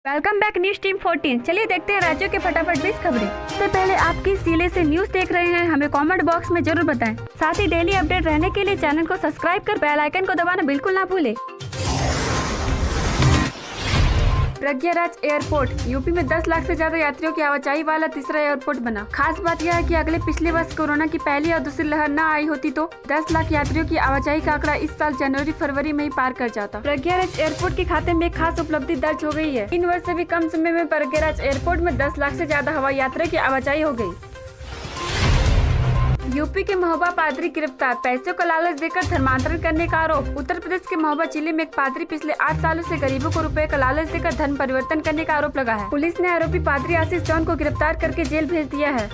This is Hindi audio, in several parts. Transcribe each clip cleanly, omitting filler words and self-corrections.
Welcome back news team 14। चलिए देखते हैं राज्यों के फटाफट 20 खबरें। इससे पहले आप किस जिले से न्यूज देख रहे हैं हमें कमेंट बॉक्स में जरूर बताएं। साथ ही डेली अपडेट रहने के लिए चैनल को सब्सक्राइब कर बेल आइकन को दबाना बिल्कुल ना भूलें। प्रज्ञाराज एयरपोर्ट यूपी में 10 लाख से ज्यादा यात्रियों की आवाजाही वाला तीसरा एयरपोर्ट बना। खास बात यह है कि अगले पिछले वर्ष कोरोना की पहली और दूसरी लहर न आई होती तो 10 लाख यात्रियों की आवाजाही का आंकड़ा इस साल जनवरी-फरवरी में ही पार कर जाता। प्रज्ञाराज एयरपोर्ट के खाते में एक खास उपलब्धि दर्ज हो गई है। 3 वर्ष से भी कम समय में प्रज्ञाराज एयरपोर्ट में 10 लाख से ज्यादा हवाई यात्रा की आवाजाही हो गयी। यूपी के महोबा पादरी गिरफ्तार, पैसों का लालच देकर धर्मांतरण करने का आरोप। उत्तर प्रदेश के महोबा जिले में एक पादरी पिछले 8 सालों से गरीबों को रुपए का लालच देकर धर्म परिवर्तन करने का आरोप लगा है। पुलिस ने आरोपी पादरी आशीष जॉन को गिरफ्तार करके जेल भेज दिया है।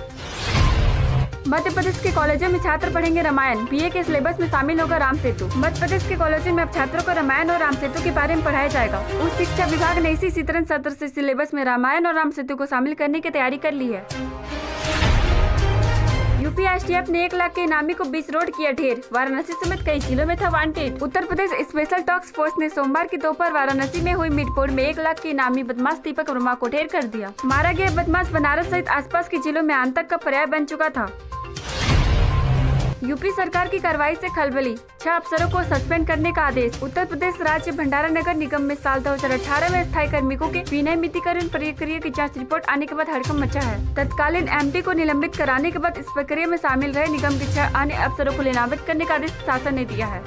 मध्य प्रदेश के कॉलेजों में छात्र पढ़ेंगे रामायण, बीए के सिलेबस में शामिल होगा राम सेतु। मध्य प्रदेश के कॉलेजों में अब छात्रों को रामायण और राम सेतु के बारे में पढ़ाया जाएगा। उच्च शिक्षा विभाग ने इसी सीतरन सत्र से सिलेबस में रामायण और राम सेतु को शामिल करने की तैयारी कर ली है। यूपी एसटीएफ ने 1 लाख के इनामी को 20 रोड किया ढेर, वाराणसी समेत कई जिलों में था wanted. Uttar Pradesh special task force ने सोमवार की दोपहर वाराणसी में हुई मिडपोड़ में 1 लाख के इनामी बदमाश दीपक वर्मा को ढेर कर दिया। मारा गया बदमाश बनारस सहित आसपास के जिलों में आतंक का पर्याय बन चुका था। यूपी सरकार की कार्रवाई से खलबली, 6 अफसरों को सस्पेंड करने का आदेश। उत्तर प्रदेश राज्य भंडारा नगर निगम में साल 2018 में स्थायी कार्मिकों के विनय मितिकरण प्रक्रिया की जांच रिपोर्ट आने के बाद हड़कंप मचा है। तत्कालीन एमडी को निलंबित कराने के बाद इस प्रक्रिया में शामिल रहे निगम के 6 अन्य अफसरों को निलंबित करने का आदेश शासन ने दिया है।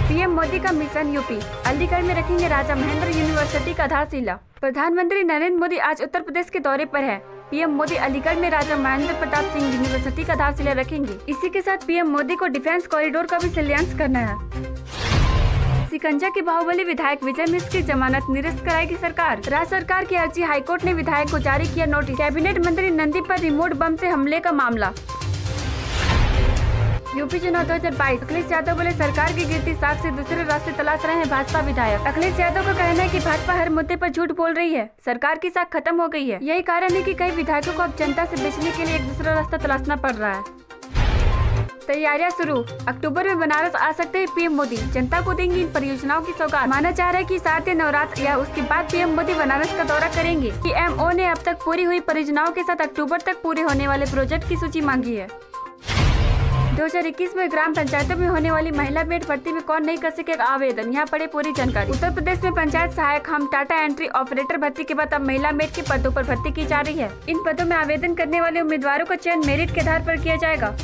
पीएम मोदी का मिशन यूपी, अलीगढ़ में रखेंगे राजा महेंद्र यूनिवर्सिटी का आधारशिला। प्रधानमंत्री नरेंद्र मोदी आज उत्तर प्रदेश के दौरे पर है। पीएम मोदी अलीगढ़ में राजा महेंद्र प्रताप सिंह यूनिवर्सिटी का आधारशिला रखेंगे। इसी के साथ पीएम मोदी को डिफेंस कॉरिडोर का भी शिलान्यास करना है। सिकंजा के बाहुबली विधायक विजय मिश्र की जमानत निरस्त कराएगी सरकार। राज्य सरकार की अर्जी हाईकोर्ट ने विधायक को जारी किया नोटिस। कैबिनेट मंत्री नंदी पर रिमोट बम से हमले का मामला। यूपी चुनाव 2022, अखिलेश यादव बोले सरकार की गिरती साख से दूसरे रास्ते तलाश रहे हैं भाजपा विधायक। अखिलेश यादव का कहना है कि भाजपा हर मुद्दे पर झूठ बोल रही है, सरकार की साख खत्म हो गई है। यही कारण है कि कई विधायकों को अब जनता से बचने के लिए एक दूसरा रास्ता तलाशना पड़ रहा है। तैयारियां शुरू, अक्टूबर में बनारस आ सकते हैं पीएम मोदी, जनता को देंगी इन परियोजनाओं की सौगात। माना जा रहा है कि 7 नवरात्र या उसके बाद पीएम मोदी बनारस का दौरा करेंगे। पीएमओ ने अब तक पूरी हुई परियोजनाओं के साथ अक्टूबर तक पूरे होने वाले प्रोजेक्ट की सूची मांगी है। 2021 में ग्राम पंचायतों में होने वाली महिला मेड भर्ती में कौन नहीं कर सकेगा आवेदन, यहाँ पड़े पूरी जानकारी। उत्तर प्रदेश में पंचायत सहायक हम टाटा एंट्री ऑपरेटर भर्ती के बाद अब महिला मेड के पदों पर भर्ती की जा रही है। इन पदों में आवेदन करने वाले उम्मीदवारों का चयन मेरिट के आधार पर किया जाएगा।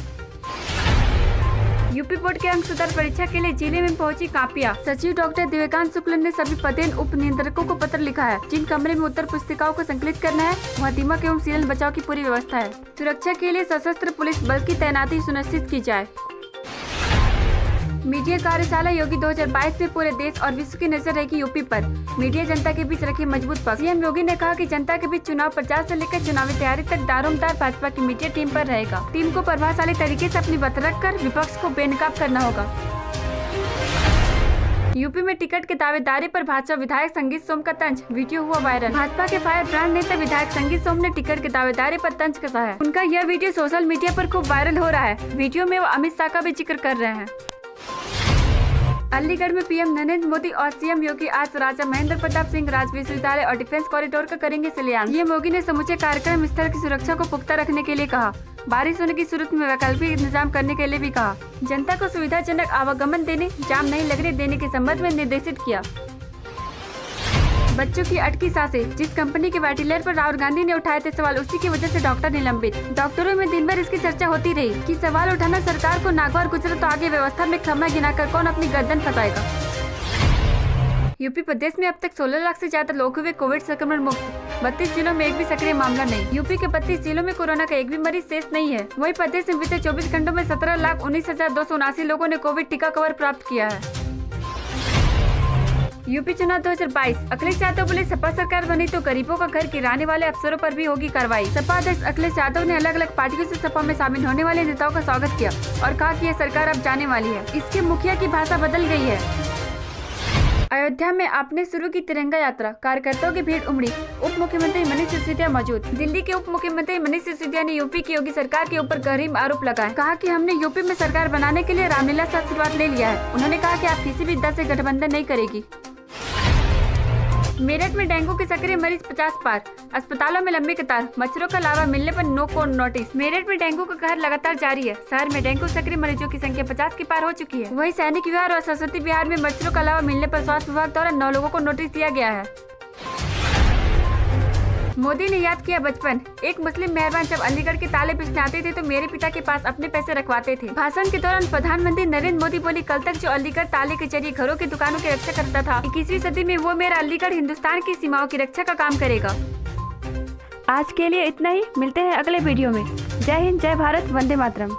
यूपी बोर्ड के अंक सुधार परीक्षा के लिए जिले में पहुंची कापियां। सचिव डॉक्टर दिव्यकांत शुक्ल ने सभी पदेन उप नियंत्रकों को पत्र लिखा है। जिन कमरे में उत्तर पुस्तिकाओं को संकलित करना है वहाँ दीमक एवं सीलन बचाव की पूरी व्यवस्था है। सुरक्षा के लिए सशस्त्र पुलिस बल की तैनाती सुनिश्चित की जाए। मीडिया कार्यशाला योगी 2022 में पूरे देश और विश्व की नजर रहेगी यूपी पर। मीडिया जनता के बीच रखे मजबूत पक्ष। सीएम योगी ने कहा कि जनता के बीच चुनाव प्रचार से लेकर चुनावी तैयारी तक दारोमदार भाजपा की मीडिया टीम पर रहेगा। टीम को प्रभावशाली तरीके से अपनी बात रखकर विपक्ष को बेनकाब करना होगा। यूपी में टिकट के दावेदारी पर भाजपा विधायक संगीत सोम का तंज, वीडियो हुआ वायरल। भाजपा के फायर ब्रांड नेता विधायक संगीत सोम ने टिकट के दावेदारी पर तंज कसा है। उनका यह वीडियो सोशल मीडिया पर खूब वायरल हो रहा है। वीडियो में वो अमित शाह का भी जिक्र कर रहे हैं। अलीगढ़ में पीएम नरेंद्र मोदी और सीएम योगी आज राजा महेंद्र प्रताप सिंह राजकीय विश्वविद्यालय और डिफेंस कॉरिडोर का करेंगे शिलान्यास। सीएम योगी ने समूचे कार्यक्रम स्थल की सुरक्षा को पुख्ता रखने के लिए कहा। बारिश होने की सूरत में वैकल्पिक इंतजाम करने के लिए भी कहा। जनता को सुविधाजनक आवागमन देने, जाम नहीं लगने देने के संबंध में निर्देशित किया। बच्चों की अटकी सांसें, जिस कंपनी के वेंटिलेटर पर राहुल गांधी ने उठाए थे सवाल, उसी की वजह से डॉक्टर निलंबित। डॉक्टरों में दिन भर इसकी चर्चा होती रही कि सवाल उठाना सरकार को नागवार गुजरे तो आगे व्यवस्था में खम्मा गिनाकर कौन अपनी गर्दन फंसाएगा। यूपी प्रदेश में अब तक 16 लाख से ज्यादा लोग हुए कोविड संक्रमण मुक्त। 32 जिलों में एक भी सक्रिय मामला नहीं। यूपी के 32 जिलों में कोरोना का एक भी मरीज शेष नहीं है। वहीं प्रदेश में बीते 24 घंटों में 17,19,279 लोगों ने कोविड टीका कवर प्राप्त किया है। यूपी चुनाव 2022, अखिलेश यादव बोले सपा सरकार बनी तो गरीबों का घर गिराने वाले अफसरों पर भी होगी कार्रवाई। सपा अध्यक्ष अखिलेश यादव ने अलग अलग पार्टियों से सपा में शामिल होने वाले नेताओं का स्वागत किया और कहा कि यह सरकार अब जाने वाली है। इसके मुखिया की भाषा बदल गई है। अयोध्या में आपने शुरू की तिरंगा यात्रा, कार्यकर्ताओं की भीड़ उमड़ी। उप मुख्यमंत्री मनीष सिसोदिया मौजूद। दिल्ली के उप मुख्यमंत्री मनीष सिसोदिया ने यूपी की योगी सरकार के ऊपर गहरीम आरोप लगाए। कहा कि हमने यूपी में सरकार बनाने के लिए रामलीला से आशीर्वाद ले लिया है। उन्होंने कहा कि आप किसी भी दल से गठबंधन नहीं करेगी। मेरठ में डेंगू के सक्रिय मरीज 50 पार, अस्पतालों में लंबी कतार, मच्छरों का लावा मिलने पर नो को नोटिस। मेरठ में डेंगू का कहर लगातार जारी है। शहर में डेंगू सक्रिय मरीजों की संख्या 50 के पार हो चुकी है। वहीं सैनिक विहार और सरस्वती विहार में मच्छरों का लावा मिलने पर स्वास्थ्य विभाग द्वारा 9 लोगों को नोटिस दिया गया है। मोदी ने याद किया बचपन। एक मुस्लिम मेहरबान जब अलीगढ़ के ताले बेचने आते थे तो मेरे पिता के पास अपने पैसे रखवाते थे। भाषण के दौरान प्रधानमंत्री नरेंद्र मोदी बोली, कल तक जो अलीगढ़ ताले के जरिए घरों की दुकानों की रक्षा करता था, 21वीं सदी में वो मेरा अलीगढ़ हिंदुस्तान की सीमाओं की रक्षा का काम करेगा। आज के लिए इतना ही। मिलते हैं अगले वीडियो में। जय हिंद, जय भारत, वंदे मातरम।